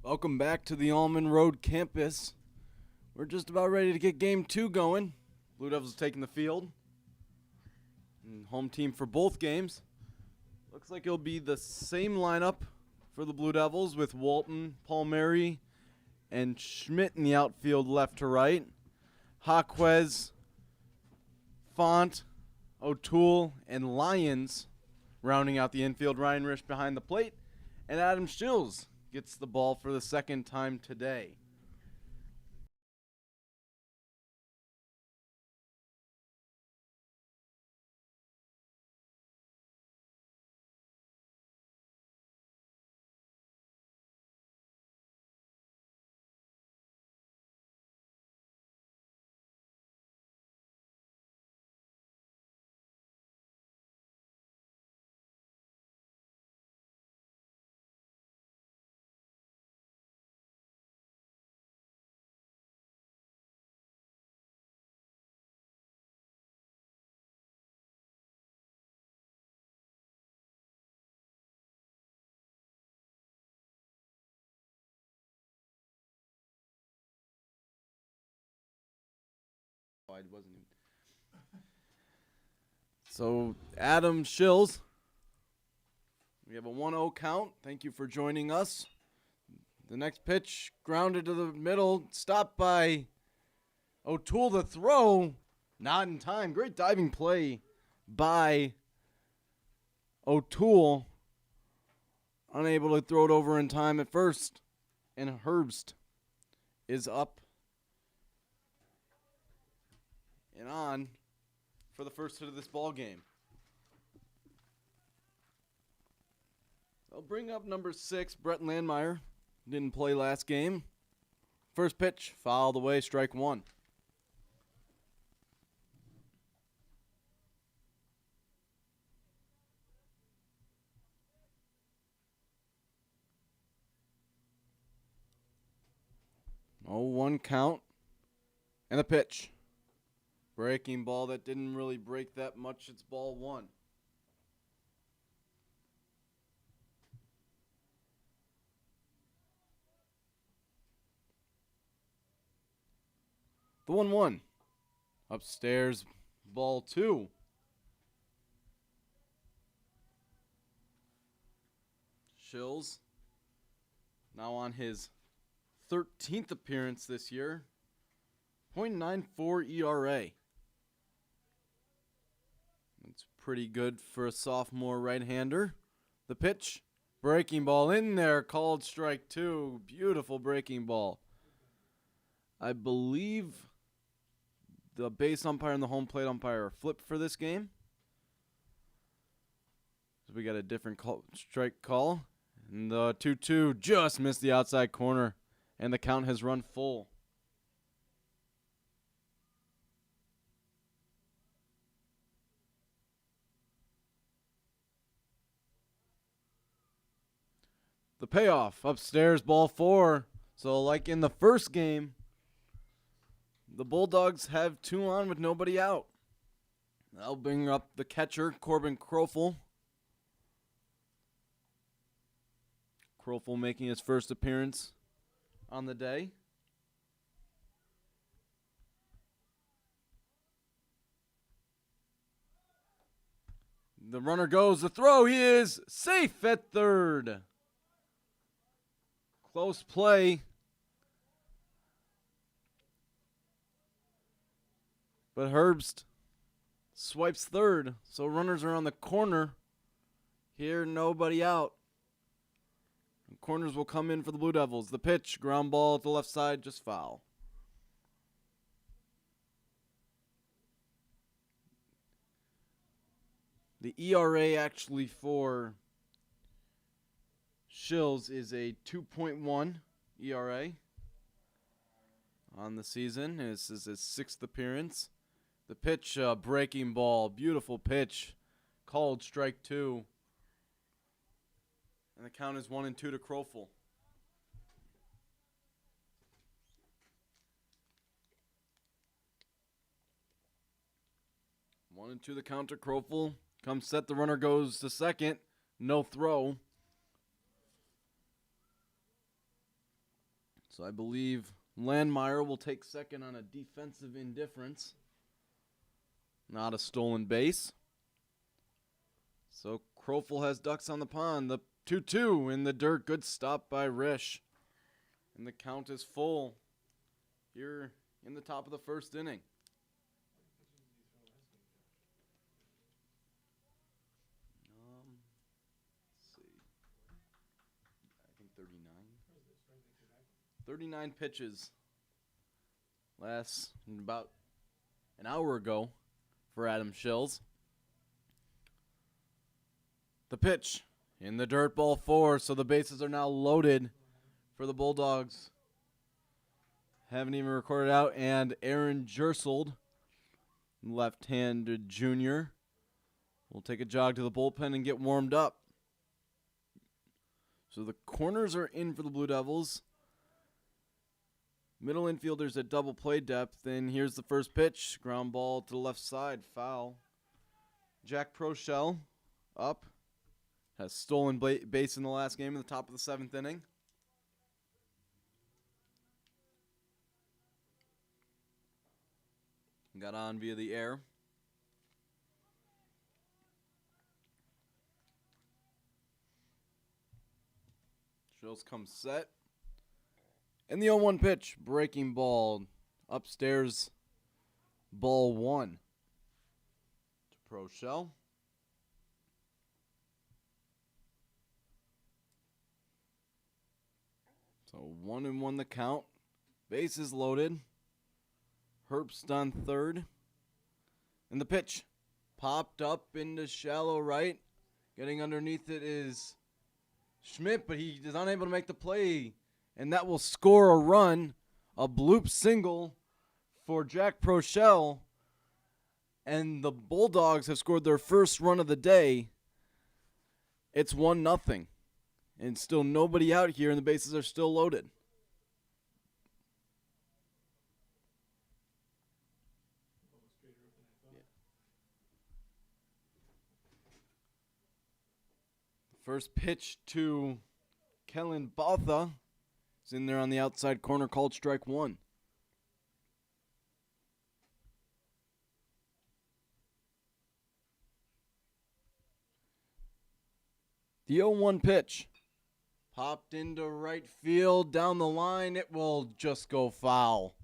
Welcome back to the Almond Road campus. We're just about ready to get game 2 going. Blue Devils taking the field. And home team for both games. Looks like it'll be the same lineup for the Blue Devils with Walton, Palmieri, and Schmidt in the outfield left to right. Jaquez, Font, O'Toole, and Lyons rounding out the infield. Ryan Risch behind the plate. And Adam Schills gets the ball for the second time today. So, Adam Schills, we have a 1-0 count. Thank you for joining us. The next pitch, grounded to the middle, stopped by O'Toole. The throw, not in time. Great diving play by O'Toole. Unable to throw it over in time at first. And Herbst is up and on for the first hit of this ball game. They'll bring up number 6, Brett Landmeyer. Didn't play last game. First pitch, fouled away, strike 1. Oh, 1 count. And the pitch. Breaking ball that didn't really break that much. It's ball 1. The 1-1. Upstairs, ball 2. Schills now on his 13th appearance this year. .94 ERA. It's pretty good for a sophomore right-hander. The pitch, breaking ball in there, called strike 2. Beautiful breaking ball. I believe the base umpire and the home plate umpire are flipped for this game. So we got a different strike call. And the 2-2 just missed the outside corner. And the count has run full. The payoff, upstairs, ball 4. So like in the first game, the Bulldogs have 2 on with nobody out. That'll bring up the catcher, Corbin Krofel. Krofel making his first appearance on the day. The runner goes, the throw, he is safe at third. Close play. But Herbst swipes third, so runners are on the corner. Here, nobody out. And corners will come in for the Blue Devils. The pitch, ground ball at the left side, just foul. The ERA actually for Schills is a 2.1 ERA on the season. This is his 6th appearance. The pitch, breaking ball, beautiful pitch, called strike 2. And the count is 1-2 to Krofel. 1-2 the count to Krofel. Comes set, the runner goes to second. No throw. So I believe Landmeyer will take second on a defensive indifference. Not a stolen base. So Krofel has ducks on the pond. The 2-2 in the dirt. Good stop by Risch. And the count is full here in the top of the first inning. Let's see. I think 39. 39 pitches. Last about an hour ago for Adam Schills. The pitch in the dirt, ball 4, so the bases are now loaded for the Bulldogs. Haven't even recorded out, and Aaron Jersold, left-handed junior, will take a jog to the bullpen and get warmed up. So the corners are in for the Blue Devils. Middle infielders at double play depth, and here's the first pitch. Ground ball to the left side, foul. Jack Prochel up. Has stolen base in the last game in the top of the 7th inning. Got on via the air. Schills comes set. And the 0-1 pitch, breaking ball, upstairs, ball 1 to Prochel. So 1-1 the count. Bases loaded. Herbst on third. And the pitch popped up into shallow right. Getting underneath it is Schmidt, but he is unable to make the play. And that will score a run, a bloop single for Jack Prochel. And the Bulldogs have scored their first run of the day. It's 1-0. And still nobody out here, and the bases are still loaded. First pitch to Kellen Botha. Is in there on the outside corner, called strike 1. The 0-1 pitch. Popped into right field, down the line, it will just go foul.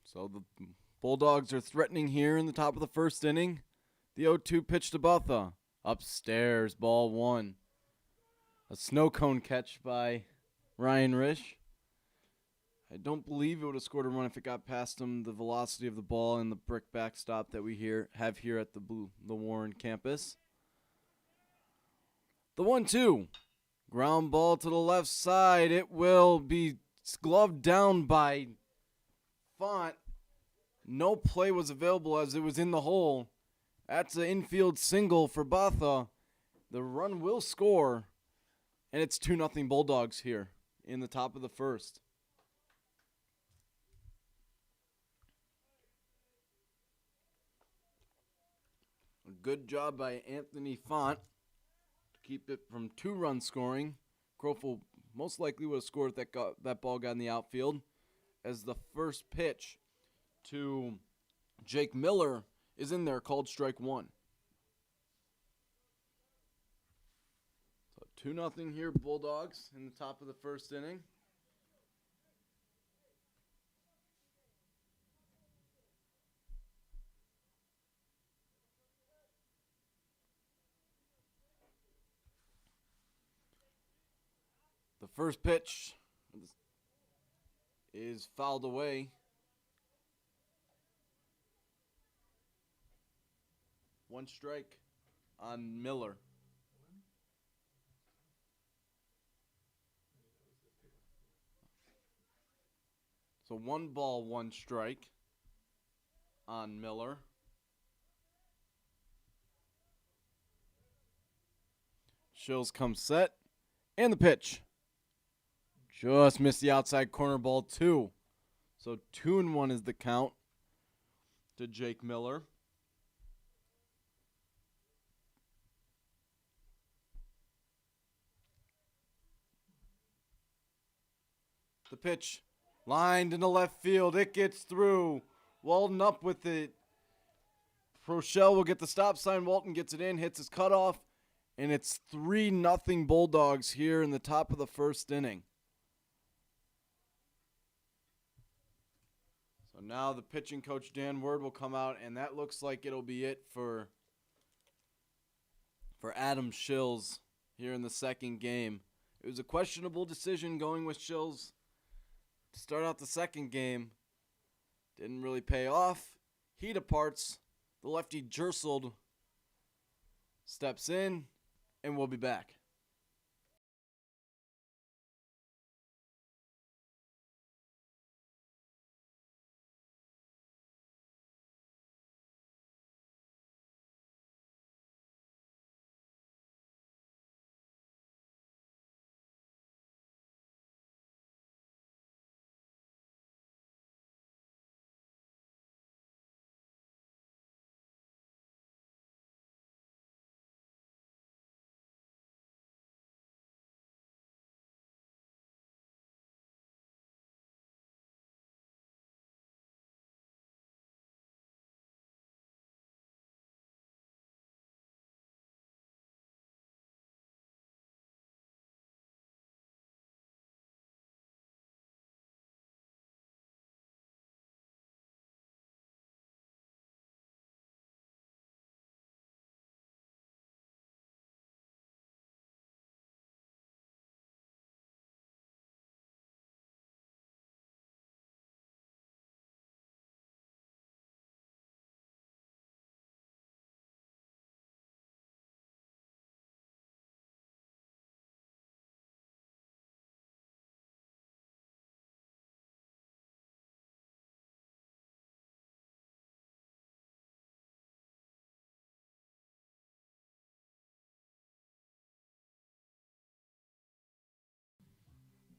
So the Bulldogs are threatening here in the top of the first inning. The 0-2 pitch to Botha. Upstairs, ball 1. A snow cone catch by Ryan Risch. I don't believe it would have scored a run if it got past him. The velocity of the ball and the brick backstop that we have here at the Warren campus. The 1-2. Ground ball to the left side. It will be gloved down by Font. No play was available as it was in the hole. That's an infield single for Botha. The run will score, and it's 2-0 Bulldogs here in the top of the first. A good job by Anthony Font to keep it from 2-run scoring. Krofel most likely would have scored if that ball got in the outfield, as the first pitch to Jake Miller is in there, called strike 1. So 2-0 here, Bulldogs, in the top of the first inning. The first pitch is fouled away. One strike on Miller. So 1 ball, 1 strike on Miller. Shills comes set. And the pitch. Just missed the outside corner, ball 2. So 2-1 is the count to Jake Miller. The pitch lined into left field. It gets through. Walton up with it. Prochelle will get the stop sign. Walton gets it in, hits his cutoff, and it's 3-0 Bulldogs here in the top of the first inning. So now the pitching coach, Dan Word, will come out, and that looks like it'll be it for Adam Shills here in the second game. It was a questionable decision going with Shills to start out the second game. Didn't really pay off. He departs. The lefty Jerseld steps in, and we'll be back.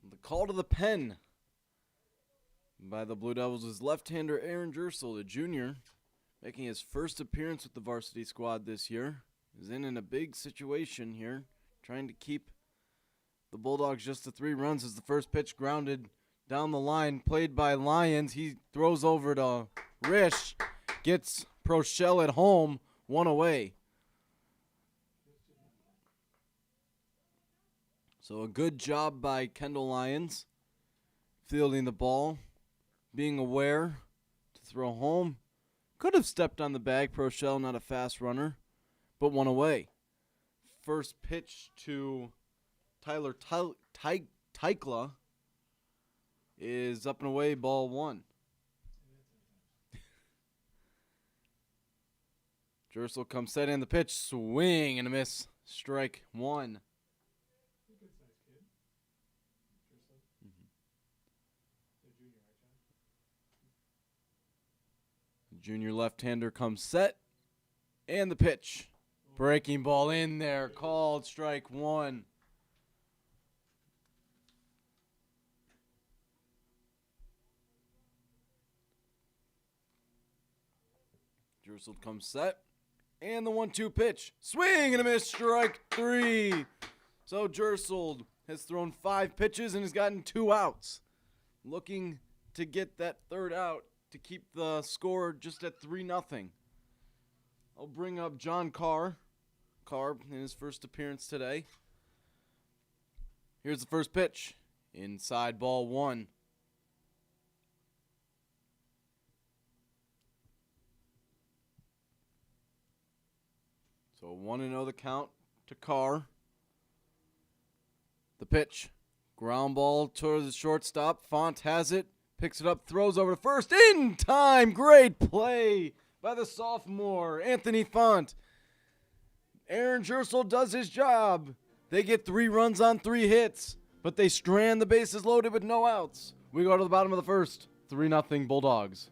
The call to the pen by the Blue Devils is left-hander Aaron Jerseld, a junior, making his first appearance with the varsity squad this year. He's in a big situation here, trying to keep the Bulldogs just to 3 runs as the first pitch grounded down the line, played by Lyons. He throws over to Risch, gets Prochelle at home, 1 away. So a good job by Kendall Lyons, fielding the ball, being aware to throw home. Could have stepped on the bag. Prochelle, not a fast runner, but 1 away. First pitch to Tyler Tykla is up and away, ball 1. Jersel comes set in the pitch, swing and a miss, strike 1. Junior left-hander comes set, and the pitch. Breaking ball in there, called strike 1. Jersel comes set, and the 1-2 pitch. Swing and a miss, strike 3. So Jersel has thrown 5 pitches and has gotten 2 outs. Looking to get that third out to keep the score just at 3-0. I'll bring up John Carr in his first appearance today. Here's the first pitch. Inside, ball 1. So 1-0 the count to Carr. The pitch. Ground ball towards the shortstop. Font has it. Picks it up, throws over to first. In time! Great play by the sophomore, Anthony Font. Aaron Jersel does his job. They get 3 runs on 3 hits, but they strand the bases loaded with no outs. We go to the bottom of the first. 3-0 Bulldogs.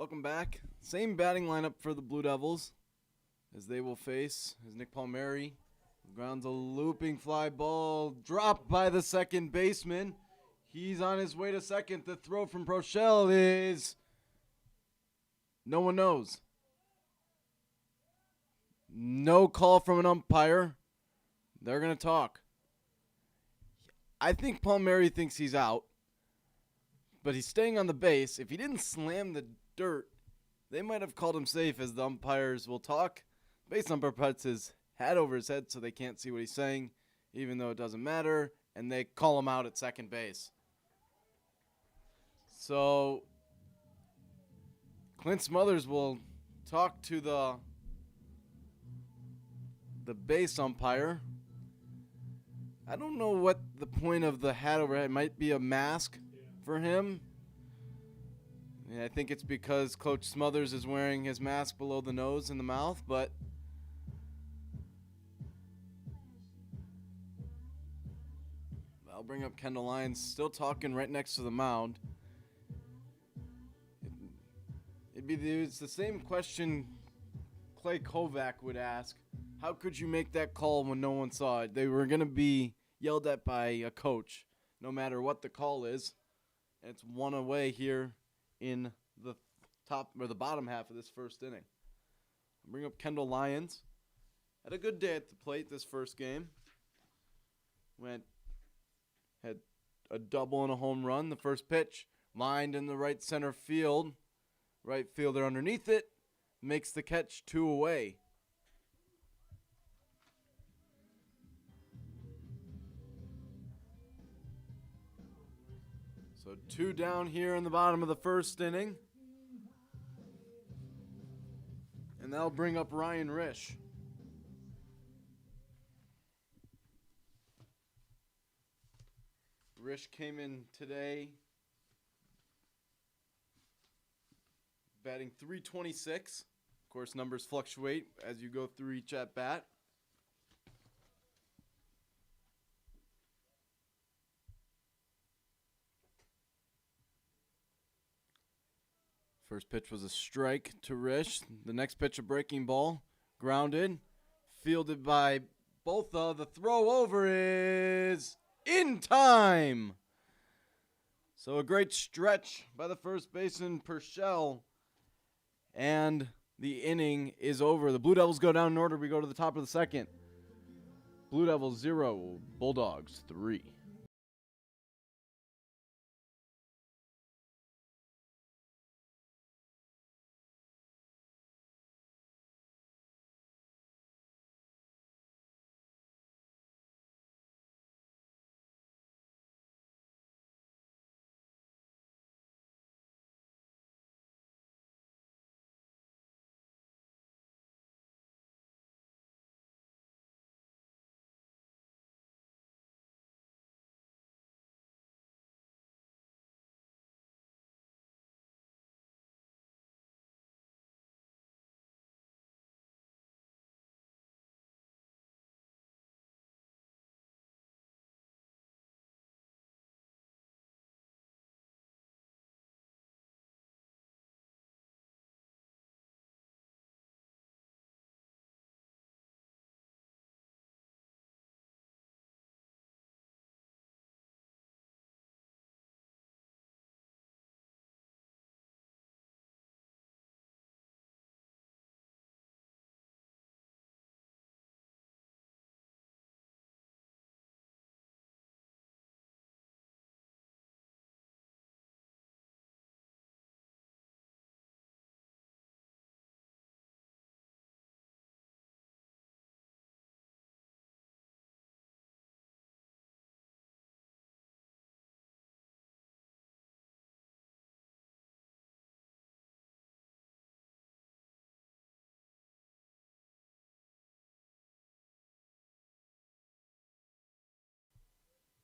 Welcome back. Same batting lineup for the Blue Devils as they will face as Nick Palmieri grounds a looping fly ball dropped by the second baseman. He's on his way to second. The throw from Prochelle is no one knows. No call from an umpire. They're going to talk. I think Palmieri thinks he's out, but he's staying on the base. If he didn't slam the dirt, they might have called him safe, as the umpires will talk. Base umpire puts his hat over his head so they can't see what he's saying, even though it doesn't matter, and they call him out at second base. So Clint Smothers will talk to the base umpire. I don't know what the point of the hat overhead might be. A mask for him. Yeah, I think it's because Coach Smothers is wearing his mask below the nose and the mouth, but I'll bring up Kendall Lyons, still talking right next to the mound. It's the same question Clay Kovac would ask. How could you make that call when no one saw it? They were going to be yelled at by a coach, no matter what the call is. And it's one away here in the top or the bottom half of this first inning. I'll bring up Kendall Lyons. Had a good day at the plate this first game. Had a double and a home run. The first pitch lined in the right center field. Right fielder underneath it makes the catch, 2 away. So 2 down here in the bottom of the first inning. And that'll bring up Ryan Risch. Risch came in today batting .326. Of course, numbers fluctuate as you go through each at-bat. First pitch was a strike to Risch. The next pitch, a breaking ball. Grounded. Fielded by Botha. The throw over is in time. So a great stretch by the first baseman, Purcell. And the inning is over. The Blue Devils go down in order. We go to the top of the second. Blue Devils 0, Bulldogs 3.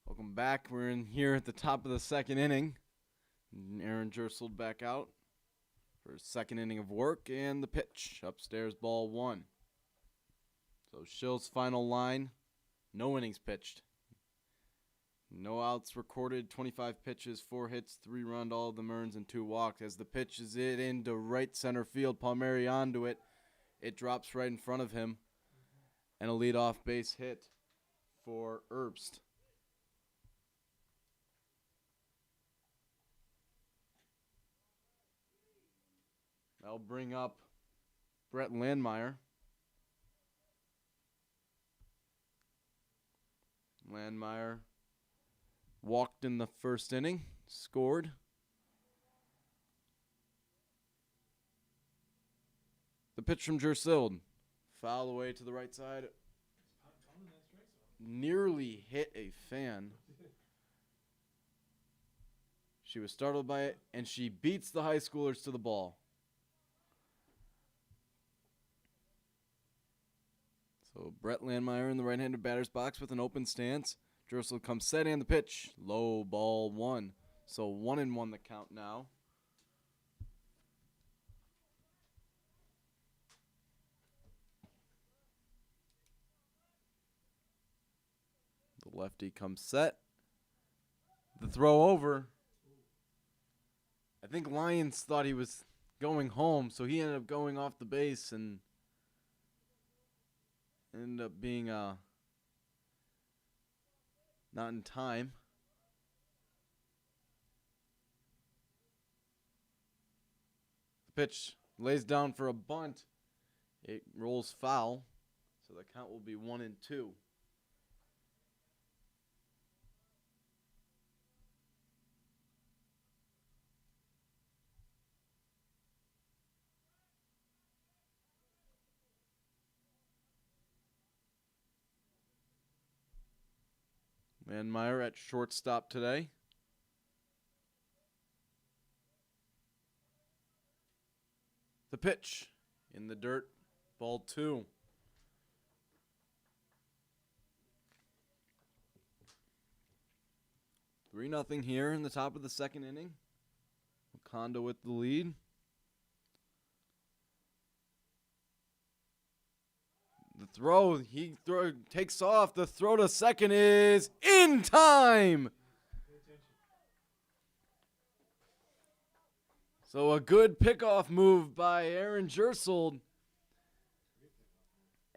Welcome back. We're in here at the top of the second inning. Aaron Jerseled back out for his second inning of work, and the pitch, upstairs, ball 1. So Schill's final line, no innings pitched. No outs recorded, 25 pitches, 4 hits, 3 run, all of them earns, and 2 walks. As the pitch is it into right center field, Palmieri onto it. It drops right in front of him. And a leadoff base hit for Herbst. That'll bring up Brett Landmeyer. Landmeyer walked in the first inning, scored. The pitch from Jersild. Foul away to the right side. Nearly hit a fan. She was startled by it, and she beats the high schoolers to the ball. So Brett Landmeyer in the right-handed batter's box with an open stance. Jersild comes set and the pitch. Low, ball 1. So 1-1 the count now. The lefty comes set. The throw over. I think Lyons thought he was going home, so he ended up going off the base and ended up being not in time. The pitch lays down for a bunt. It rolls foul, so the count will be 1-2. Landmeyer at shortstop today. The pitch in the dirt, ball 2. Three 0 here in the top of the second inning. Wauconda with the lead. The throw, takes off. The throw to second is in time. So a good pickoff move by Aaron Jersild.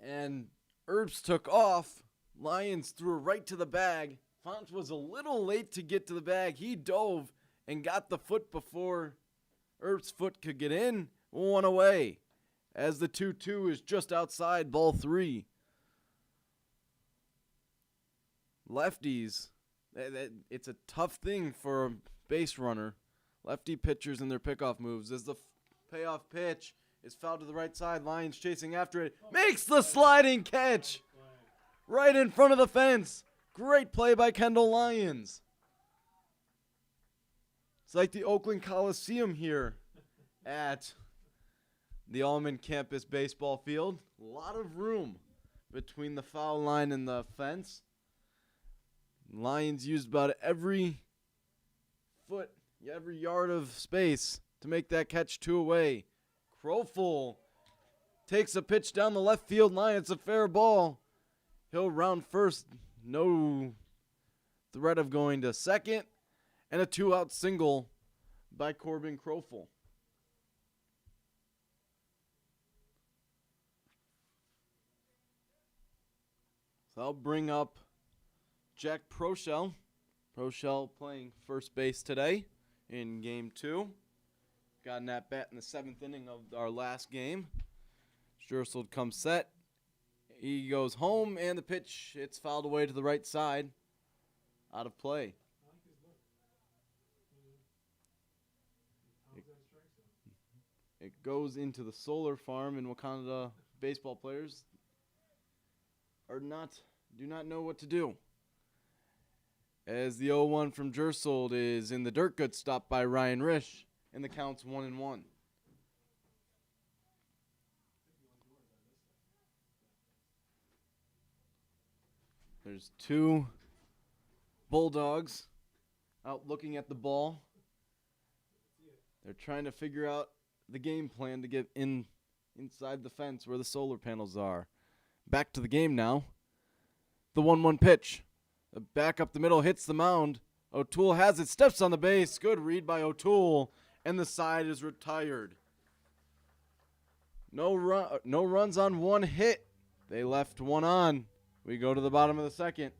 And Herbst took off. Lyons threw right to the bag. Font was a little late to get to the bag. He dove and got the foot before Herbst's foot could get in. 1 away. As the 2-2 is just outside ball 3. Lefties, it's a tough thing for a base runner. Lefty pitchers and their pickoff moves. As the payoff pitch is fouled to the right side, Lyons chasing after it. Makes the sliding catch right in front of the fence. Great play by Kendall Lyons. It's like the Oakland Coliseum here at the Allman Campus baseball field. A lot of room between the foul line and the fence. Lyons used about every foot, every yard of space to make that catch 2 away. Crowful takes a pitch down the left field line. It's a fair ball. He'll round first. No threat of going to second. And a 2-out single by Corbin Crowful. So I'll bring up Jack Prochel. Prochel playing first base today in game 2. Got an at-bat in the 7th inning of our last game. Jersild comes set. He goes home, and the pitch, it's fouled away to the right side. Out of play. It goes into the solar farm, and Wauconda baseball players do not know what to do. As the 0-1 from Jersild is in the dirt, good stop by Ryan Risch, and the count's 1-1. There's 2 Bulldogs out looking at the ball. They're trying to figure out the game plan to get inside the fence where the solar panels are. Back to the game now. The 1-1 pitch. The back up the middle hits the mound. O'Toole has it, steps on the base. Good read by O'Toole, and the side is retired. No runs on one hit. They left one on. We go to the bottom of the second.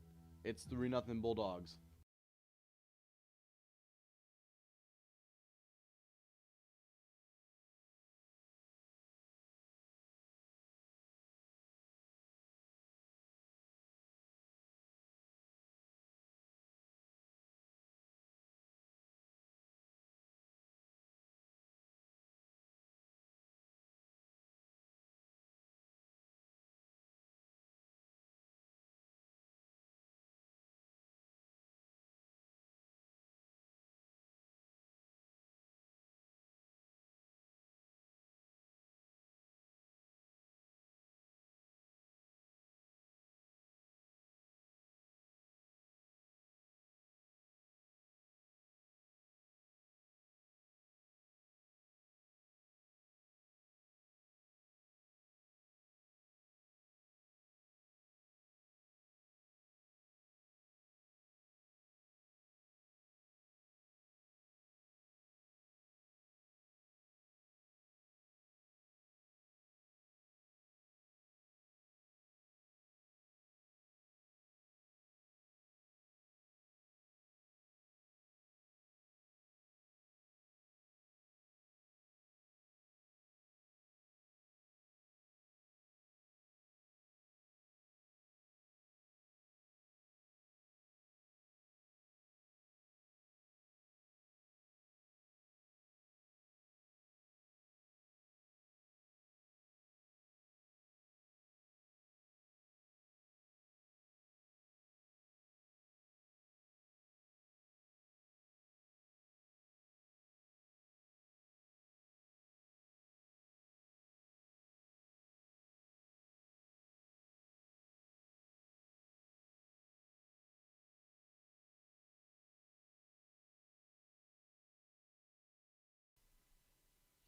It's 3-0 Bulldogs.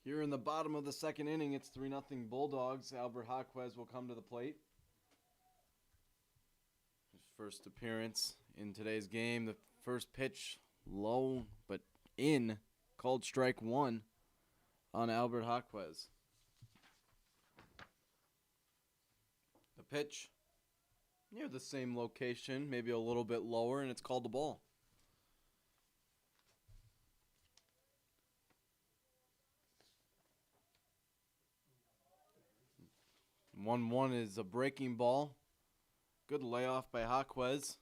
Here in the bottom of the second inning, it's 3-0 Bulldogs. Albert Jaquez will come to the plate. His first appearance in today's game. The first pitch, low but in, called strike one on Albert Jaquez. The pitch, near the same location, maybe a little bit lower, and it's called the ball. 1-1 is a breaking ball. Good layoff by Jaquez.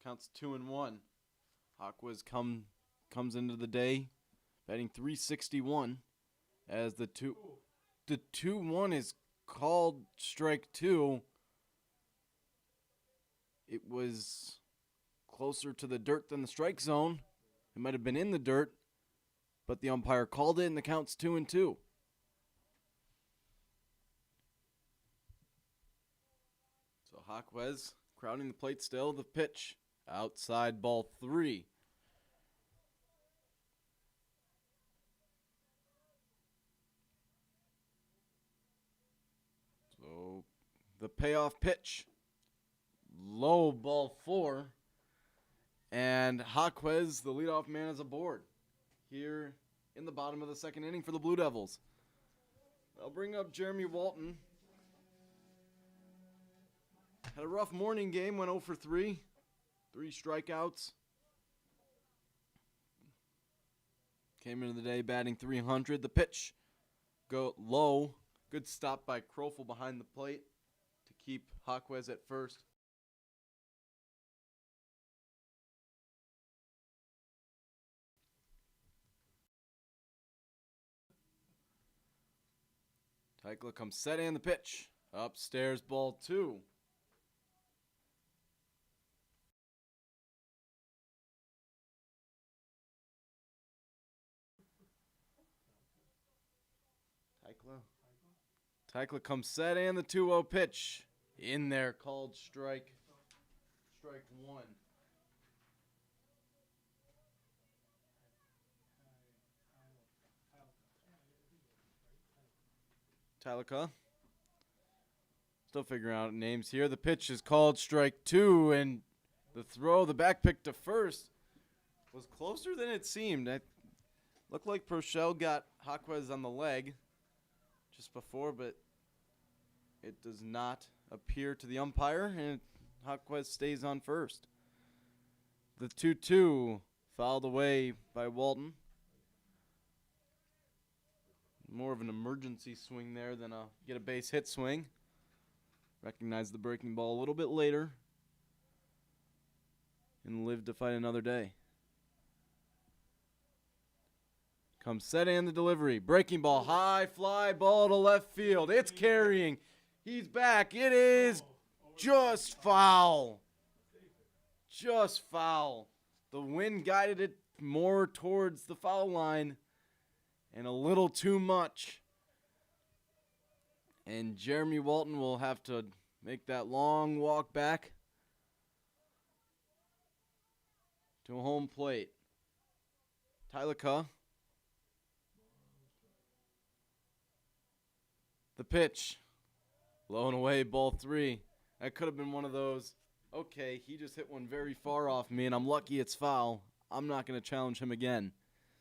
Counts 2-1. Jaquez comes into the day batting .361 as the 2-1 is called strike two. It was closer to the dirt than the strike zone. It might have been in the dirt, but the umpire called it, and the count's 2-2. So Jaquez crowding the plate still. The pitch, outside, ball 3. So the payoff pitch, low, ball 4. And Jaquez, the leadoff man, is aboard here in the bottom of the second inning for the Blue Devils. I'll bring up Jeremy Walton. Had a rough morning game, went 0 for 3. 3 strikeouts. Came into the day batting .300. The pitch, go low. Good stop by Krofel behind the plate to keep Jaquez at first. Tykla comes set and the pitch. Upstairs, ball 2. Tykla comes set and the 2-0 pitch. In there, called strike 1. Tykla. Still figuring out names here. The pitch is called strike 2, and The throw, the back pick to first, was closer than it seemed. It looked like Prochelle got Jaquez on the leg just before, but it does not appear to the umpire, and Jaquez stays on first. The 2-2 fouled away by Walton. More of an emergency swing there than get a base hit swing. Recognize the breaking ball a little bit later and live to fight another day. Comes set and the delivery. Breaking ball, high fly ball to left field. It's carrying. He's back. It is just foul. Just foul. The wind guided it more towards the foul line and a little too much. And Jeremy Walton will have to make that long walk back to home plate. Tylika. The pitch. Low and away, ball 3. That could have been one of those, okay, he just hit one very far off me, and I'm lucky it's foul. I'm not going to challenge him again.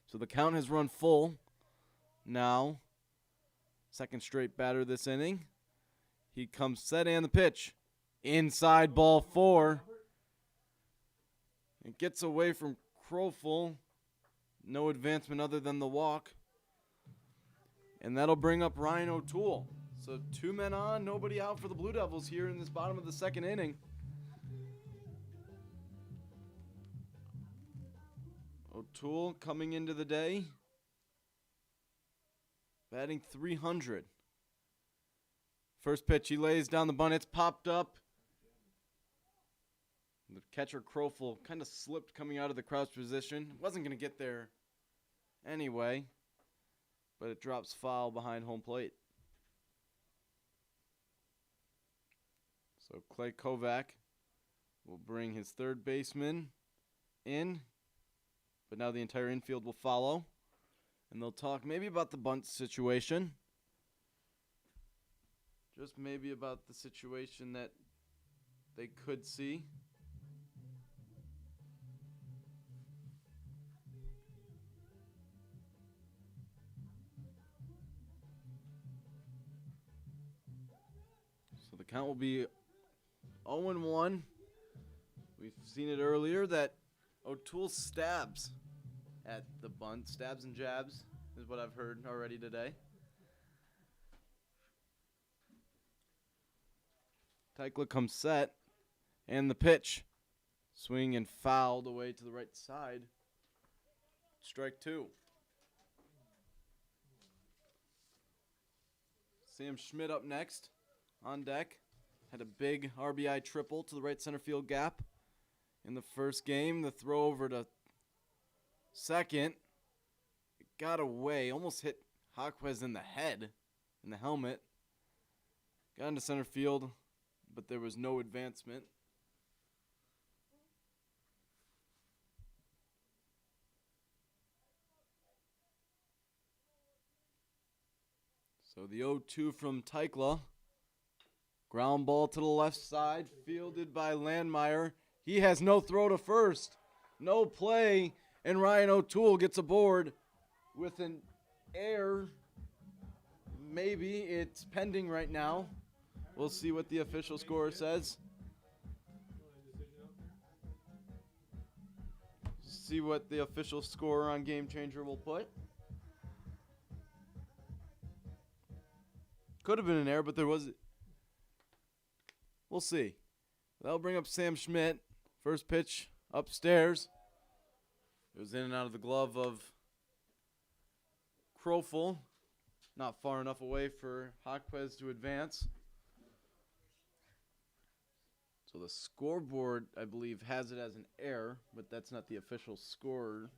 So the count has run full. Now, second straight batter this inning. He comes set and the pitch. Inside ball 4. It gets away from Crowful. No advancement other than the walk. And that'll bring up Ryan O'Toole. So 2 men on, nobody out for the Blue Devils here in this bottom of the second inning. O'Toole coming into the day, batting .300. First pitch, he lays down the bunt. It's popped up. The catcher, Crowful, kind of slipped coming out of the crouch position. Wasn't going to get there anyway, but it drops foul behind home plate. So Clay Kovac will bring his third baseman in, but now the entire infield will follow. And they'll talk maybe about the bunt situation. Just maybe about the situation that they could see. So the count will be 0-1. We've seen it earlier that O'Toole stabs at the bunt. Stabs and jabs is what I've heard already today. Tykla comes set, and the pitch. Swing and fouled away to the right side. Strike 2. Sam Schmidt up next on deck. Had a big RBI triple to the right center field gap in the first game. The throw over to second. It got away. Almost hit Jaquez in the head, in the helmet. Got into center field, but there was no advancement. So the 0-2 from Tykla. Ground ball to the left side, fielded by Landmeyer. He has no throw to first. No play, and Ryan O'Toole gets aboard with an error. Maybe it's pending right now. We'll see what the official scorer says. See what the official scorer on Game Changer will put. Could have been an error, but there was. We'll see. That'll bring up Sam Schmidt. First pitch upstairs. It was in and out of the glove of Crowful. Not far enough away for Jaquez to advance. So the scoreboard, I believe, has it as an error, but that's not the official scorer.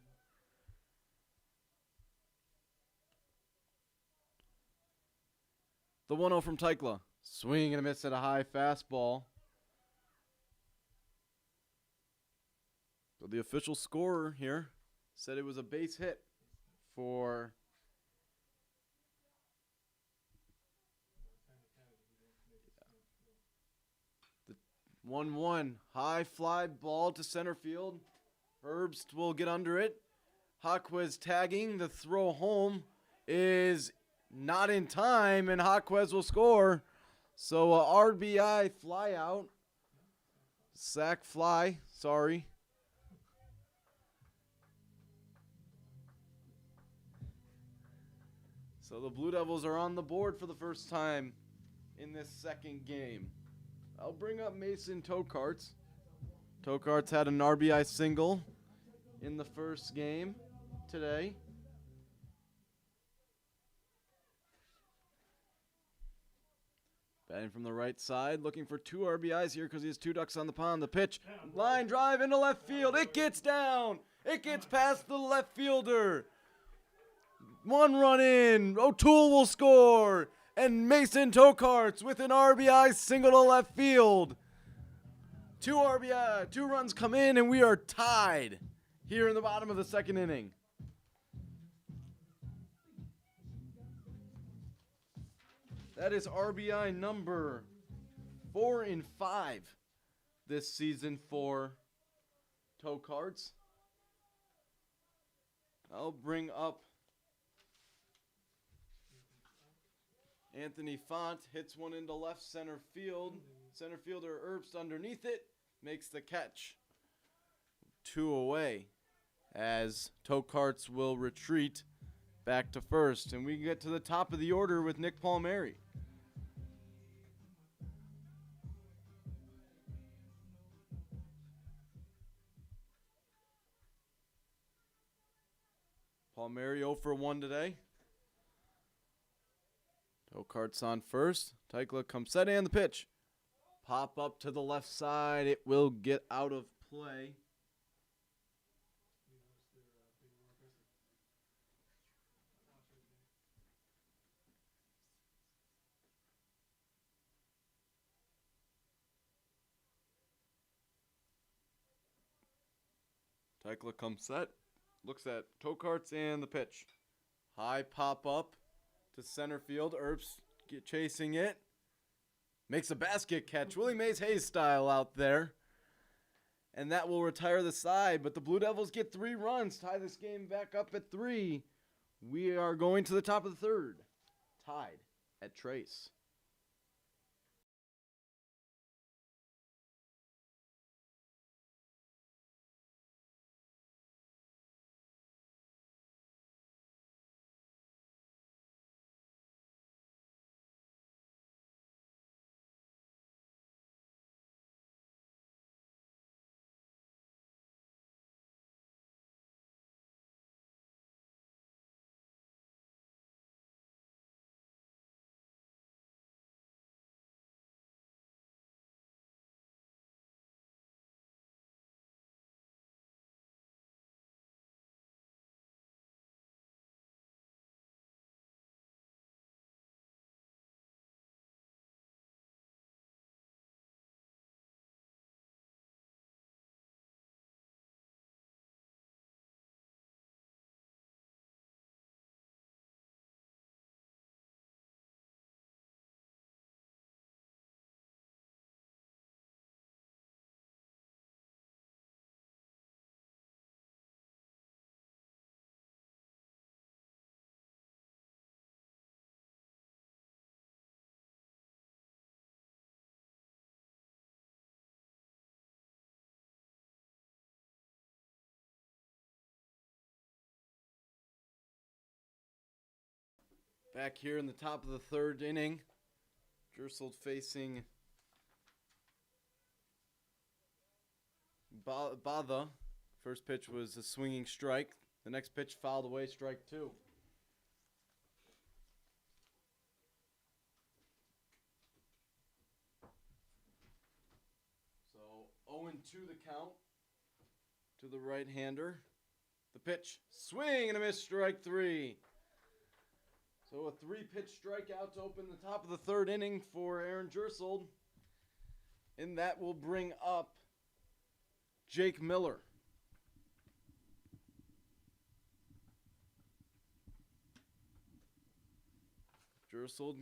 The 1-0 from Tykla. Swing and a miss at a high fastball. So the official scorer here said it was a base hit for 1-1. High fly ball to center field. Herbst will get under it. Jaquez tagging. The throw home is not in time, and Jaquez will score. So a RBI fly out. Sack fly, sorry. So the Blue Devils are on the board for the first time in this second game. I'll bring up Mason Tokarts. Tokarts had an RBI single in the first game today. Batting from the right side, looking for 2 RBIs here because he has 2 ducks on the pond. The pitch, line drive into left field. It gets down. It gets past the left fielder. 1 run in. O'Toole will score. And Mason Tokarts with an RBI single to left field. 2 RBI, 2 runs come in, and we are tied here in the bottom of the second inning. That is RBI number 4 and 5 this season for Tokarts. I'll bring up Anthony Font, hits one into left center field. Center fielder Erbst underneath it, makes the catch. 2 away as Tokarts will retreat back to first. And we get to the top of the order with Nick Palmieri. Palmieri 0 for 1 today. Tokarts on first. Tykla comes set and the pitch. Pop up to the left side. It will get out of play. Tykla comes set. Looks at Tokarts and the pitch. High pop up to center field. Erbst chasing it. Makes a basket catch. Willie Mays Hayes style out there. And that will retire the side. But the Blue Devils get 3 runs. Tie this game back up at 3. We are going to the top of the third. Tied at Trace. Back here in the top of the third inning. Jersold facing Batha. First pitch was a swinging strike. The next pitch fouled away, strike 2. So 0-2 the count to the right-hander. The pitch, swing and a miss, strike 3. So a 3-pitch strikeout to open the top of the third inning for Aaron Jersold. And that will bring up Jake Miller. Jersel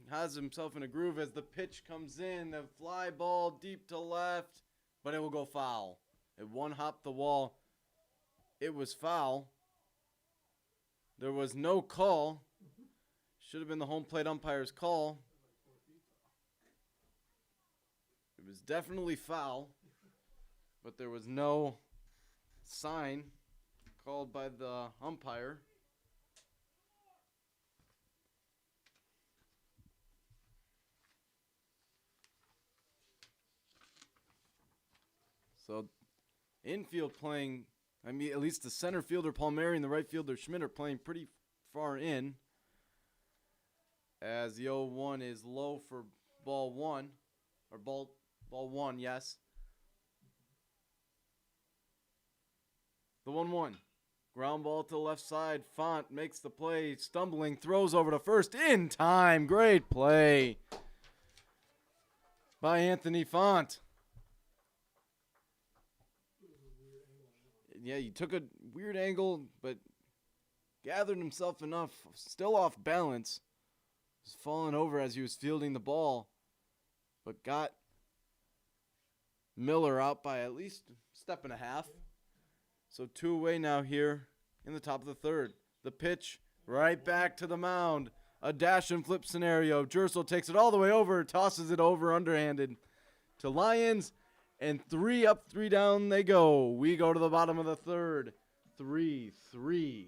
has himself in a groove as the pitch comes in. The fly ball deep to left, but it will go foul. It one-hopped the wall. It was foul. There was no call. Should have been the home plate umpire's call. It was definitely foul, but there was no sign called by the umpire. So, infield playing, I mean, at least the center fielder Palmieri and the right fielder Schmidt are playing pretty far in. As the 0-1 is low for ball one, or ball one, yes. The 1-1. Ground ball to the left side. Font makes the play, stumbling, throws over to first in time. Great play by Anthony Font. Yeah, he took a weird angle, but gathered himself enough. Still off balance. Was falling over as he was fielding the ball, but got Miller out by at least a step and a half. So 2 away now here in the top of the third. The pitch right back to the mound. A dash and flip scenario. Jersel takes it all the way over, tosses it over underhanded to Lyons. And 3 up, 3 down they go. We go to the bottom of the third. 3-3.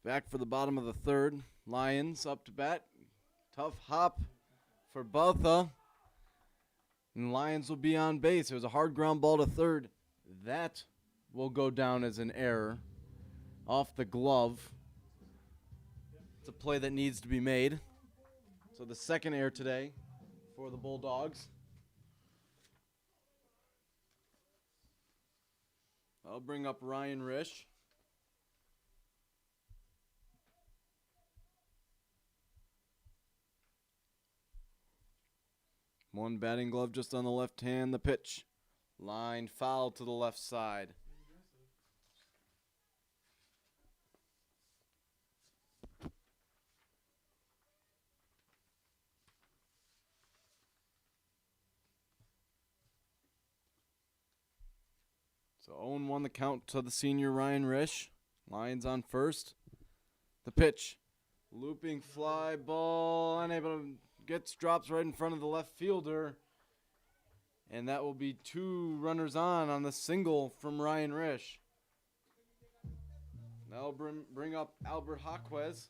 Back for the bottom of the third. Lions up to bat. Tough hop for Botha. And Lions will be on base. It was a hard ground ball to third. That will go down as an error off the glove. It's a play that needs to be made. So the second error today for the Bulldogs. I'll bring up Ryan Risch. One batting glove just on the left hand. The pitch. Line foul to the left side. So 0-1 the count to the senior Ryan Risch. Lions on first. The pitch. Looping fly ball. Unable to gets drops right in front of the left fielder. And that will be 2 runners on the single from Ryan Risch. That'll bring up Albert Jaquez.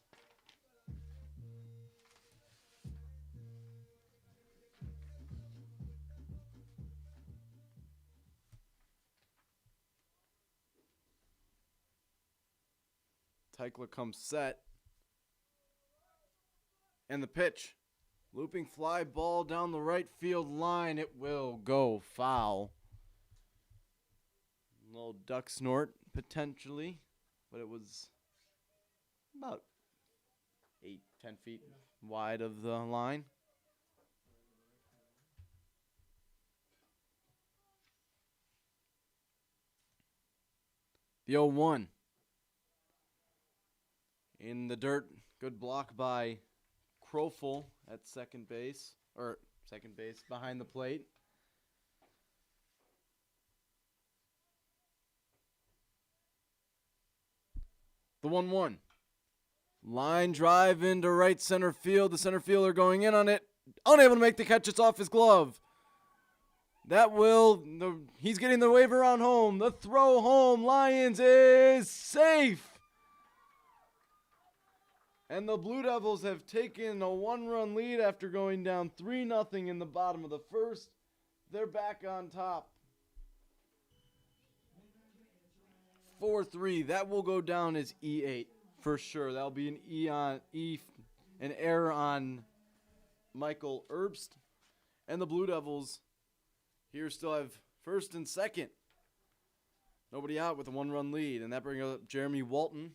Tykla comes set. And the pitch. Looping fly ball down the right field line. It will go foul. A little duck snort, potentially. But it was about 8-10 feet wide of the line. The 0-1. In the dirt, good block by Crowful at second base behind the plate. The 1-1. Line drive into right center field. The center fielder going in on it. Unable to make the catch. It's off his glove. He's getting the wave around home. The throw home. Lions is safe. And the Blue Devils have taken a 1-run lead after going down 3-0 in the bottom of the first. They're back on top. 4-3. That will go down as E8 for sure. That'll be an error on Michael Herbst. And the Blue Devils here still have first and second. Nobody out with a 1-run lead. And that brings up Jeremy Walton.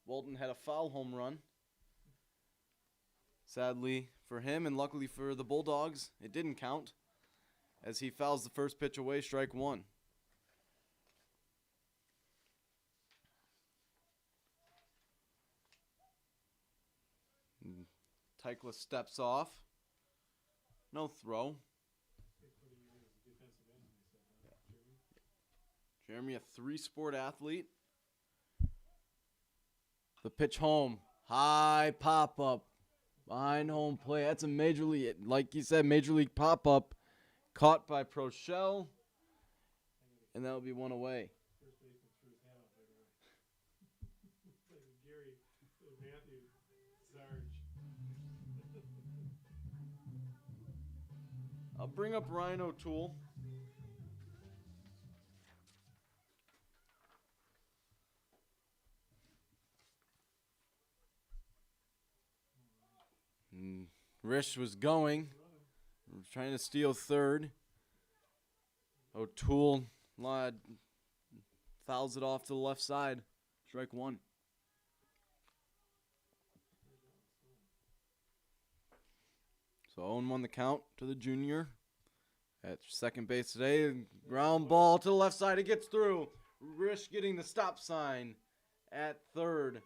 Walton had a foul home run. Sadly for him and luckily for the Bulldogs, it didn't count as he fouls the first pitch away, strike one. Tykla steps off. No throw. Jeremy, a three-sport athlete. The pitch home. High pop-up. Behind home plate. That's a major league, like you said, major league pop-up. Caught by Prochelle. And that'll be one away. First baseman threw his hat out, by the way. It's like Gary, Matthew, Sarge. I'll bring up Ryan O'Toole. Rish was going, trying to steal third. O'Toole fouls it off to the left side. Strike one. So 0-1 the count to the junior. At second base today, ground ball to the left side. It gets through. Rish getting the stop sign at third.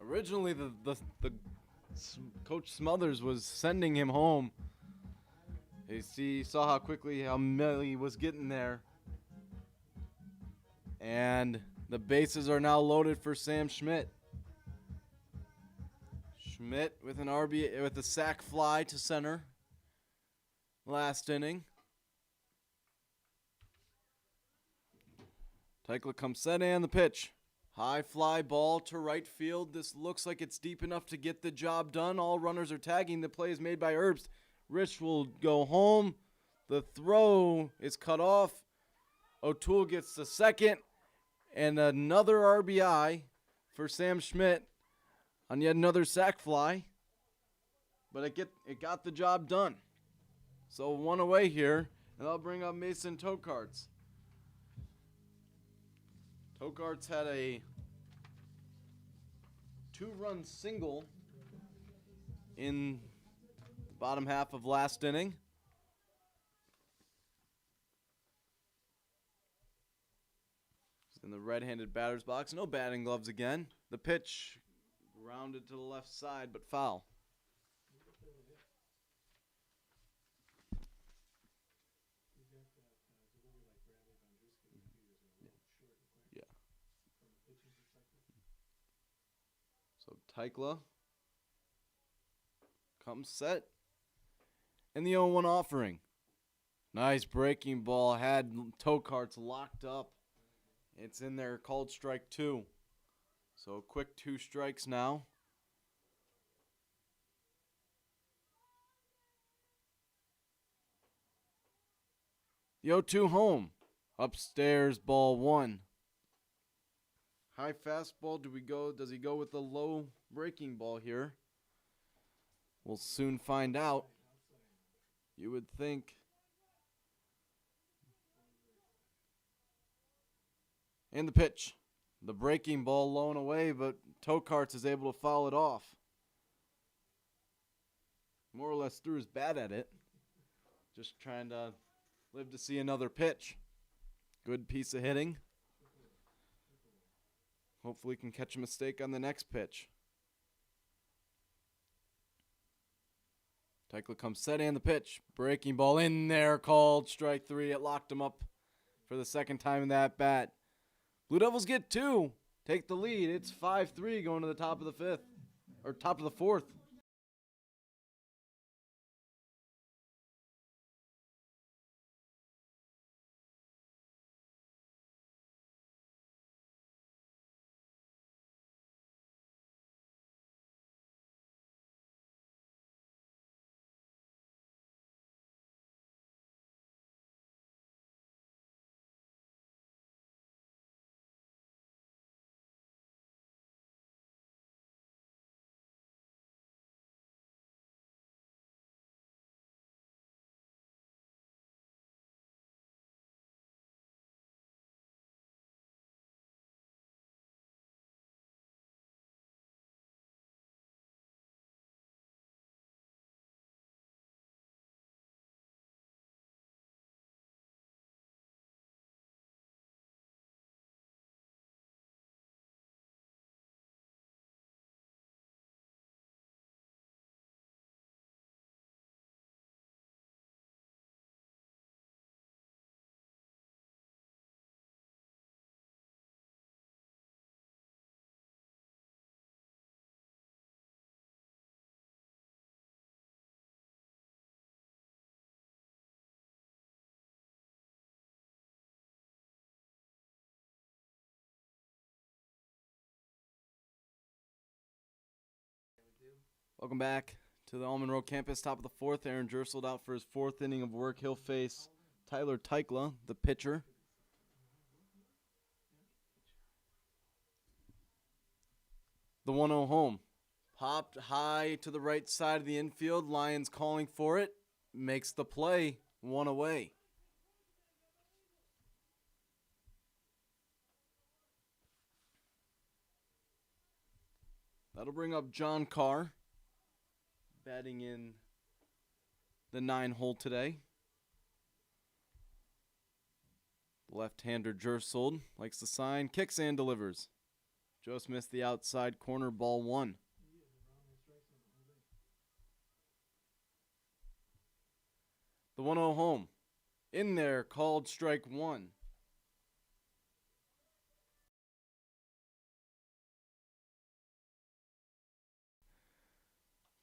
Originally, the Coach Smothers was sending him home. He saw how quickly Millie was getting there. And the bases are now loaded for Sam Schmidt. Schmidt with an RBI with a sac fly to center. Last inning. Tykla comes set and the pitch. High fly ball to right field. This looks like it's deep enough to get the job done. All runners are tagging. The play is made by Herbst. Rich will go home. The throw is cut off. O'Toole gets the second. And another RBI for Sam Schmidt on yet another sac fly. But it got the job done. So one away here. And I'll bring up Mason Tokarts. Tokarts had a 2-run single in the bottom half of last inning. He's in the right-handed batter's box. No batting gloves again. The pitch grounded to the left side, but foul. So Tykla comes set. And the 0-1 offering. Nice breaking ball. Had Tokarts locked up. It's in there, called strike two. So quick 2 strikes now. The 0-2 home. Upstairs, ball 1. High fastball. Does he go with the low breaking ball here? We'll soon find out. You would think. And the pitch. The breaking ball low and away, but Tokarts is able to foul it off. More or less threw his bat at it. Just trying to live to see another pitch. Good piece of hitting. Hopefully can catch a mistake on the next pitch. Tykla comes set and the pitch. Breaking ball in there, called strike 3. It locked him up for the second time in that bat. Blue Devils get 2. Take the lead. It's 5-3 going to the top of the 5th. Or top of the 4th. Welcome back to the Almond Road campus, top of the 4th. Aaron Jersold out for his 4th inning of work. He'll face Tyler Tykla, the pitcher. The 1-0 home. Popped high to the right side of the infield. Lions calling for it. Makes the play. 1 away. That'll bring up John Carr, batting in the 9 hole today. Left-hander Jersold likes the sign, kicks and delivers. Just missed the outside corner, ball 1. The 1-0 home. In there, called strike 1.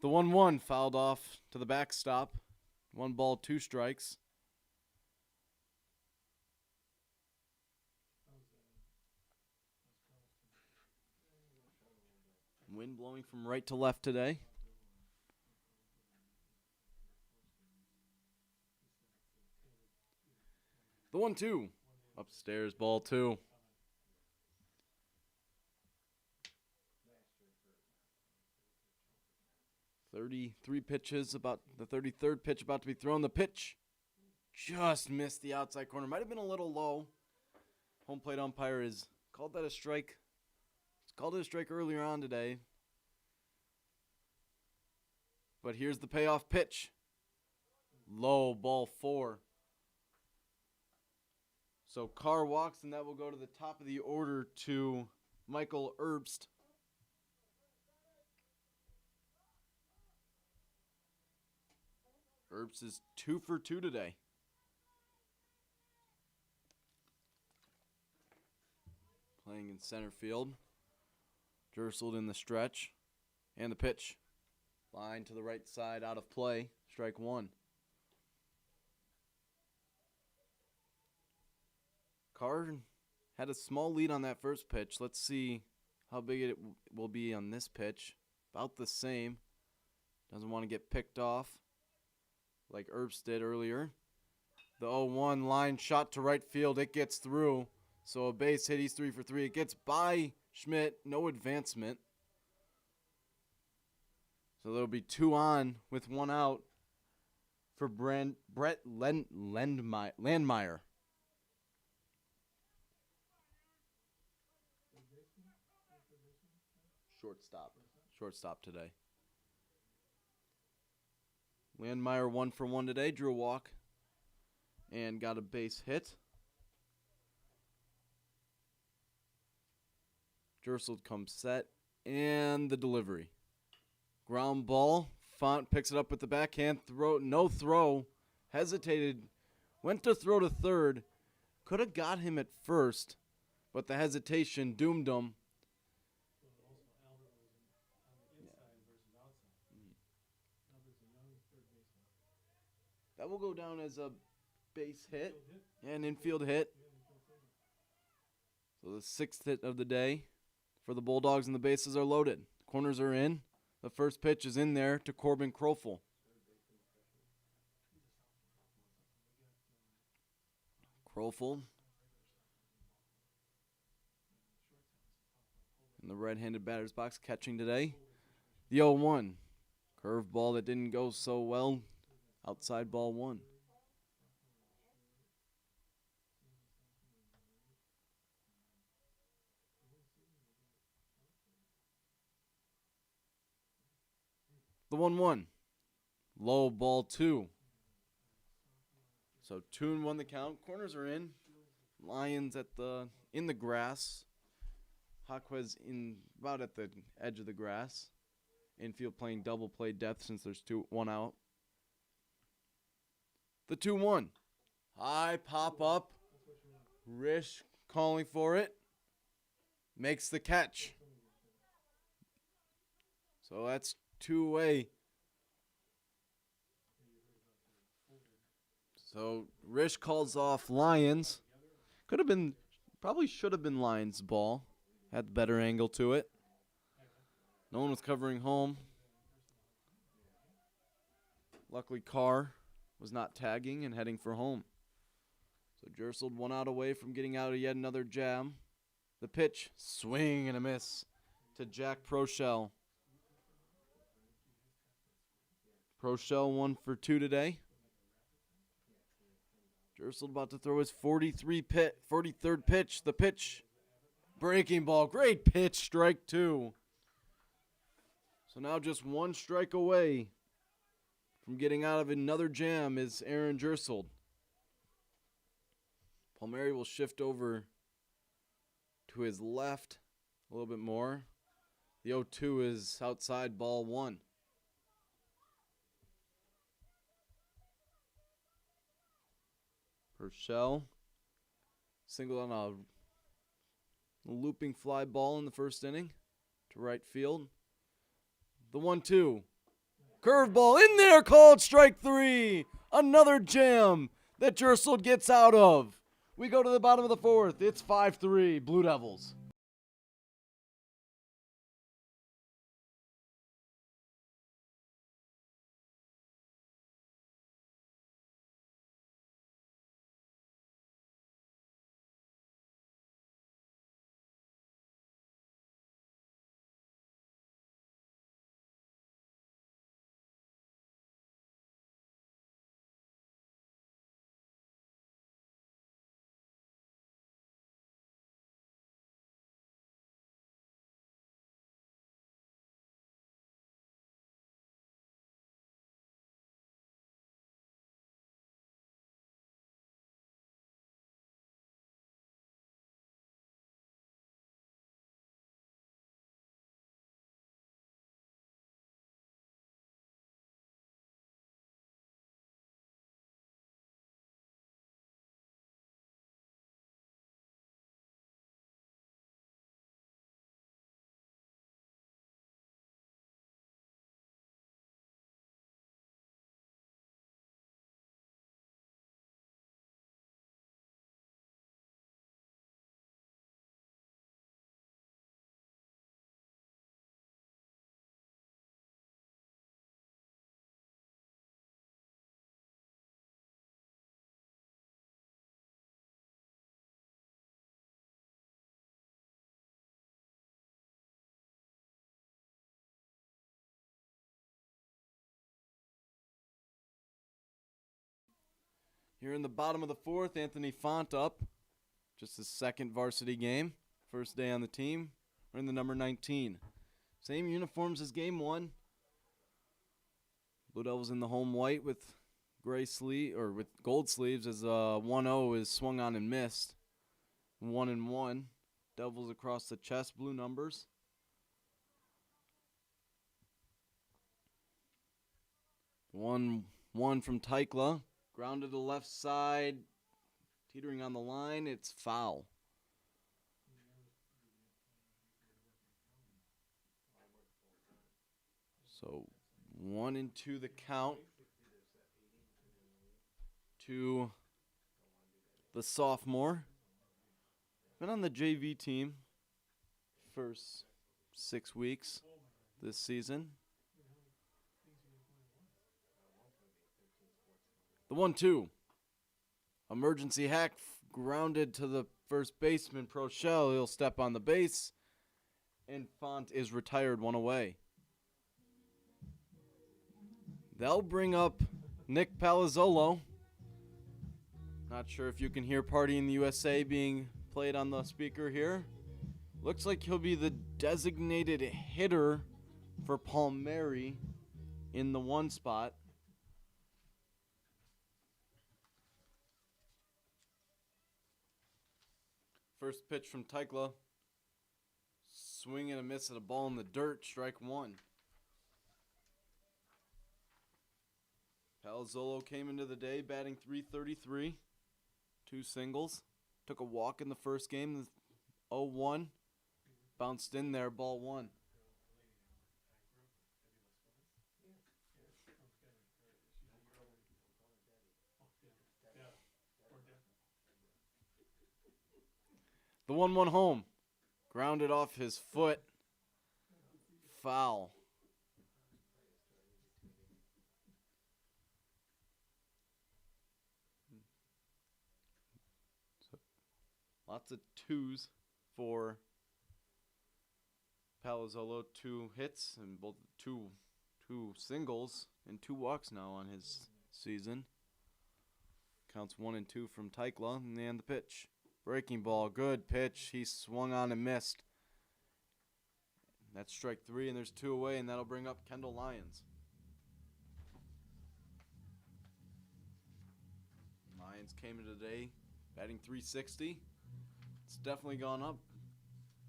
The 1-1 fouled off to the backstop. 1 ball, 2 strikes. Wind blowing from right to left today. The 1-2. Upstairs, ball 2. Thirty-three pitches, about the 33rd pitch about to be thrown. The pitch just missed the outside corner. Might have been a little low. Home plate umpire has called that a strike. He's called it a strike earlier on today. But here's the payoff pitch. Low, ball 4. So Carr walks, and that will go to the top of the order to Michael Herbst. Herbst is 2 for 2 today. Playing in center field. Jersold in the stretch. And the pitch. Line to the right side, out of play. Strike 1. Carr had a small lead on that first pitch. Let's see how big it will be on this pitch. About the same. Doesn't want to get picked off like Herbst did earlier. The 0-1 line shot to right field. It gets through. So a base hit. He's 3 for 3. It gets by Schmidt, no advancement. So there'll be 2 on with 1 out for Brett Landmeyer. Shortstop today. Landmeyer 1 for 1 today, drew a walk and got a base hit. Jersold comes set, and the delivery. Ground ball. Font picks it up with the backhand. No throw. Hesitated. Went to throw to third. Could have got him at first, but the hesitation doomed him. So also Albert was on the inside versus outside. Albert's a young third baseman. That will go down as a base hit Field hit. and infield hit. Yeah, infield single. So the 6th hit of the day for the Bulldogs, and the bases are loaded. Corners are in. The first pitch is in there to Corbin Krofel. Krofel in the right-handed batter's box, catching today. The 0-1. Curveball that didn't go so well. Outside ball 1. The 1-1. Low ball 2. So 2-1 the count. Corners are in. Lions in the grass. Jaquez about at the edge of the grass. Infield playing double play depth since there's 1 out. The 2-1. High pop up. Rish calling for it. Makes the catch. So that's 2 away. So Rish calls off Lions. Probably should have been Lions' ball. Had better angle to it. No one was covering home. Luckily, Carr was not tagging and heading for home. So Jersold 1 out away from getting out of yet another jam. The pitch, swing and a miss to Jack Prochel. Prochel 1 for 2 today. Jersold about to throw his 43rd pitch. The pitch, breaking ball. Great pitch, strike 2. So now just 1 strike away from getting out of another jam is Aaron Jersold. Palmieri will shift over to his left a little bit more. The 0-2 is outside ball 1. Prochel singled on a looping fly ball in the first inning to right field. The 1-2. Curveball in there, called strike 3. Another jam that Jersold gets out of. We go to the bottom of the 4th. It's 5-3 Blue Devils. Here in the bottom of the fourth, Anthony Font up. Just his second varsity game. First day on the team. Wearing the number 19. Same uniforms as game one. Blue Devils in the home white with with gold sleeves as 1-0 is swung on and missed. 1-1. Devils across the chest, blue numbers. One from Tykla. Grounded to the left side. Teetering on the line. It's foul. So 1-2 the count to the sophomore. Been on the JV team first 6 weeks this season. The 1-2. Emergency hack grounded to the first baseman, Prochelle. He'll step on the base. And Font is retired, one away. They'll bring up Nick Palazzolo. Not sure if you can hear Party in the USA being played on the speaker here. Looks like he'll be the designated hitter for Palmieri in the 1 spot. First pitch from Tykla. Swing and a miss at a ball in the dirt. Strike 1. Palazzolo came into the day batting .333. 2 singles. Took a walk in the first game. 0-1. Bounced in there. Ball 1. The 1-1 home. Grounded off his foot. Foul. So, lots of 2s for Palazzolo. 2 hits and both two singles and 2 walks now on his season. Counts 1 and 2 from Tykla, and the pitch. Breaking ball, good pitch. He swung on and missed. That's strike 3, and there's 2 away, and that'll bring up Kendall Lyons. Lyons came into today batting .360. It's definitely gone up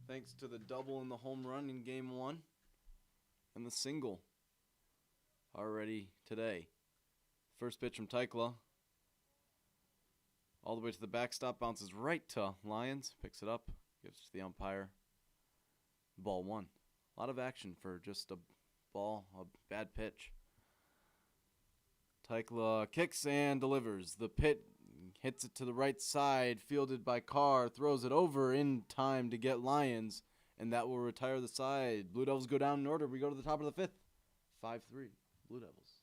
thanks to the double and the home run in game 1 and the single already today. First pitch from Tykla. All the way to the backstop, bounces right to Lyons, picks it up, gives it to the umpire. Ball 1. A lot of action for just a bad pitch. Tykla kicks and delivers. The pit hits it to the right side, fielded by Carr, throws it over in time to get Lyons, and that will retire the side. Blue Devils go down in order. We go to the top of the 5th. 5-3, Blue Devils.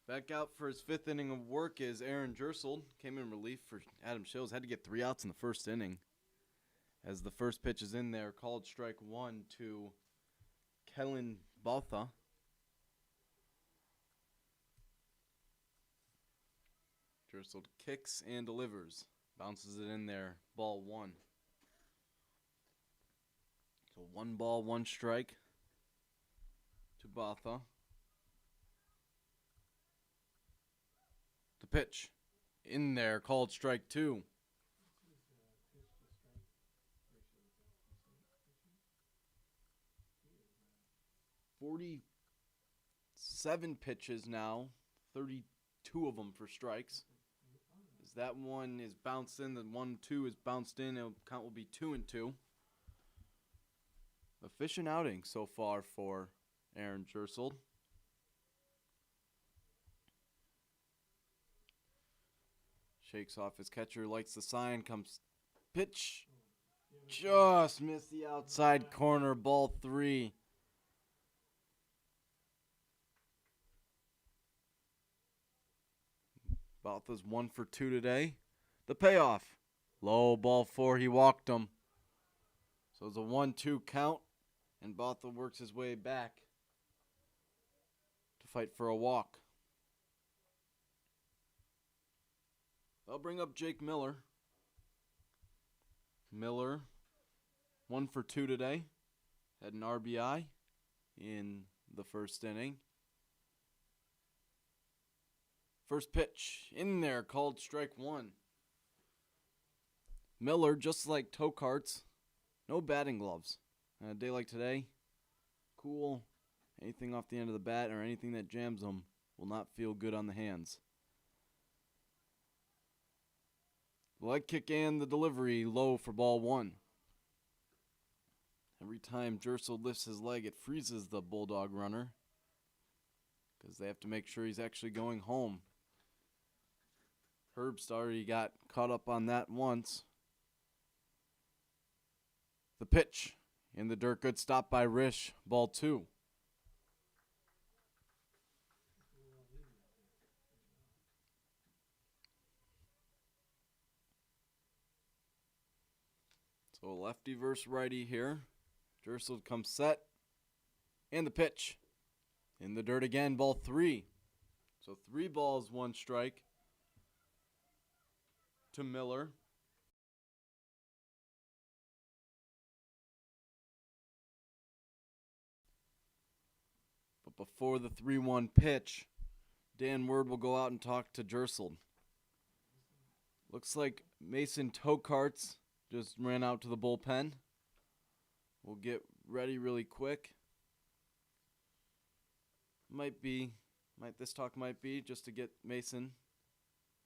Back out for his 5th inning of work is Aaron Gersel. Came in relief for Adam Shills. Had to get 3 outs in the first inning. As the first pitch is in there, called strike 1 to Kellen Baltha. Gersel kicks and delivers. Bounces it in there. Ball 1. So 1 ball, 1 strike to Baltha. The pitch in there, called strike 2. 47 pitches now, 32 of them for strikes. As that one is bounced in, the 1-2 is bounced in, the count will be 2-2. Efficient outing so far for Aaron Gersel. Shakes off his catcher, lights the sign, comes pitch. Just missed the outside corner, ball 3. Baltha's 1 for 2 today. The payoff. Low, ball 4, he walked him. So it's a 1-2 count, and Baltha works his way back to fight for a walk. I'll bring up Jake Miller. Miller, 1 for 2 today. Had an RBI in the first inning. First pitch in there, called strike 1. Miller, just like Tokarts, no batting gloves. On a day like today, cool. Anything off the end of the bat or anything that jams them will not feel good on the hands. The leg kick and the delivery low for ball 1. Every time Gersel lifts his leg, it freezes the Bulldog runner because they have to make sure he's actually going home. Herbst already got caught up on that once. The pitch in the dirt, good stop by Rish, ball 2. So lefty versus righty here. Gersel comes set. And the pitch. In the dirt again, ball 3. So 3 balls, 1 strike to Miller. But before the 3-1 pitch, Dan Word will go out and talk to Gersel. Looks like Mason Tokarts just ran out to the bullpen. We'll get ready really quick. This talk might be just to get Mason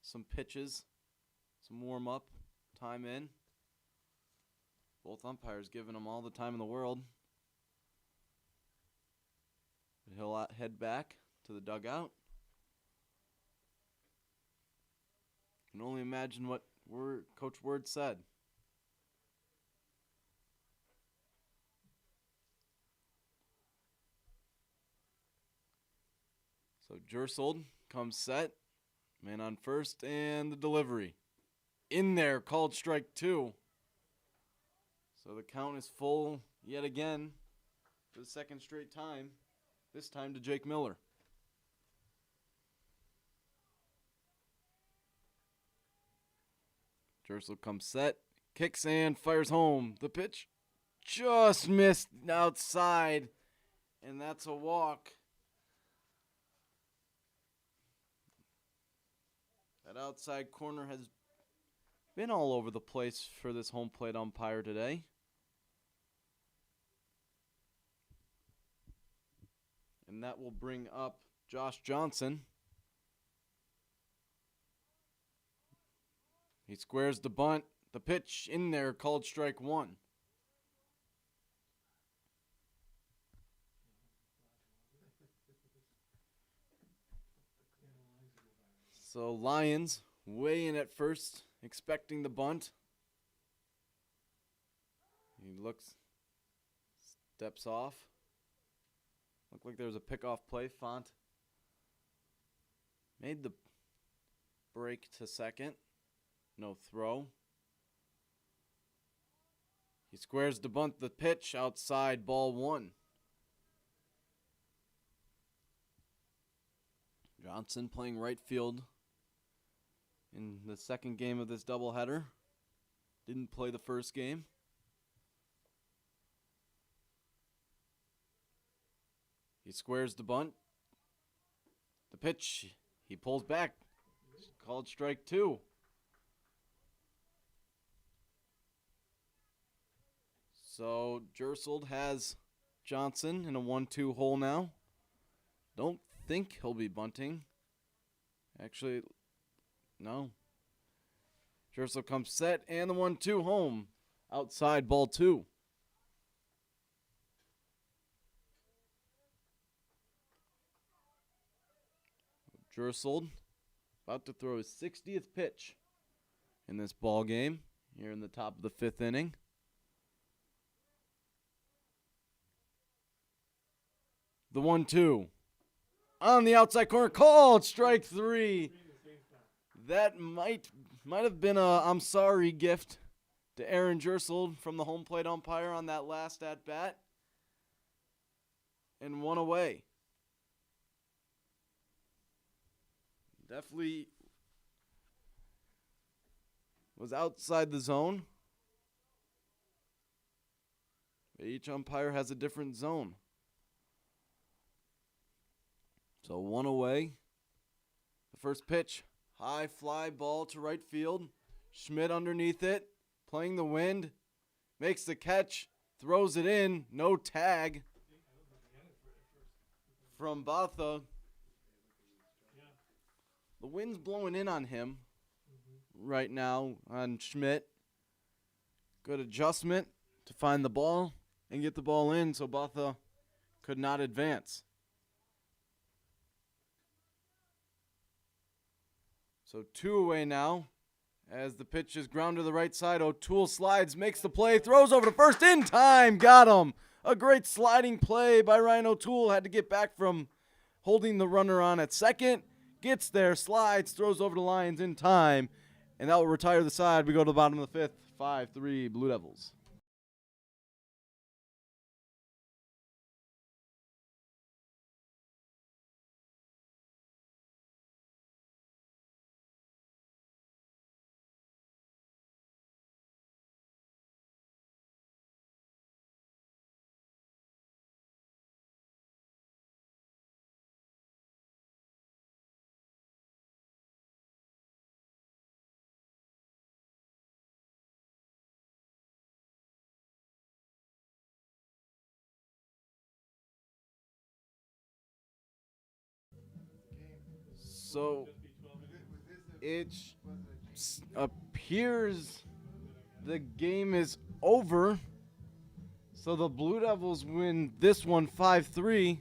some pitches, some warm-up time in. Both umpires giving him all the time in the world. He'll head back to the dugout. Can only imagine what Coach Word said. So Gersel comes set. Man on first, and the delivery. In there, called strike 2. So the count is full yet again for the second straight time. This time to Jake Miller. Gersel comes set, kicks and fires home. The pitch just missed outside, and that's a walk. That outside corner has been all over the place for this home plate umpire today. And that will bring up Josh Johnson. He squares the bunt. The pitch in there, called strike 1. So Lions way in at first, expecting the bunt. He looks, steps off. Looked like there was a pickoff play. Font Made the break to second. No throw. He squares to bunt the pitch outside, ball 1. Johnson playing right field in the second game of this doubleheader. Didn't play the first game. He squares the bunt. The pitch, he pulls back. Called strike 2. So Jersold has Johnson in a 1-2 hole now. Don't think he'll be bunting. Actually, no. Jersold comes set and the 1-2 home. Outside, ball 2. Jersold about to throw his 60th pitch in this ball game here in the top of the 5th inning. The 1-2 on the outside corner, called strike 3. That might have been a I'm sorry gift to Aaron Jersold from the home plate umpire on that last at bat, and 1 away. Definitely was outside the zone. Each umpire has a different zone. So 1 away. The first pitch, high fly ball to right field. Schmidt underneath it, playing the wind, makes the catch, throws it in, no tag from Botha. The wind's blowing in on him right now on Schmidt. Good adjustment to find the ball and get the ball in so Botha could not advance. So 2 away now as the pitch is ground to the right side. O'Toole slides, makes the play, throws over to first in time. Got him. A great sliding play by Ryan O'Toole. Had to get back from holding the runner on at second. Gets there, slides, throws over the lines in time. And that will retire the side. We go to the bottom of the 5th. 5-3 Blue Devils. So it appears the game is over. So the Blue Devils win this one 5-3.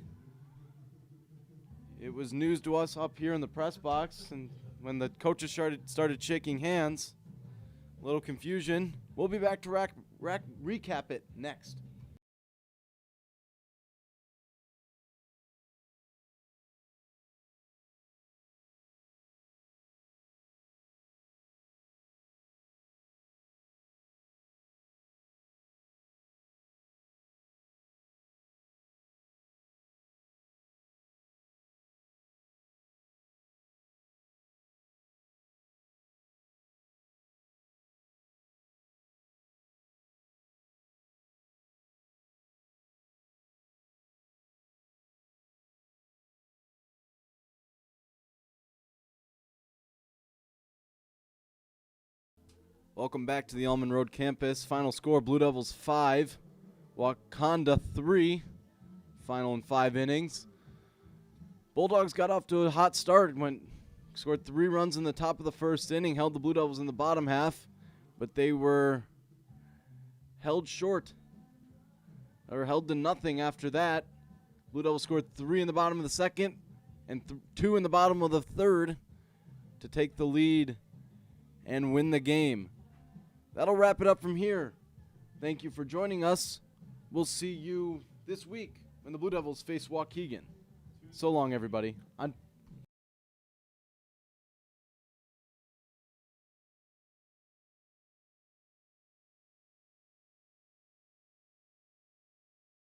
It was news to us up here in the press box, and when the coaches started shaking hands, a little confusion. We'll be back to recap it next. Welcome back to the Almond Road campus. Final score, Blue Devils 5, Wauconda 3. Final in 5 innings. Bulldogs got off to a hot start, scored 3 runs in the top of the first inning, held the Blue Devils in the bottom half, but they were held short, or held to nothing after that. Blue Devils scored 3 in the bottom of the second and 2 in the bottom of the third to take the lead and win the game. That'll wrap it up from here. Thank you for joining us. We'll see you this week when the Blue Devils face Waukegan. So long, everybody. On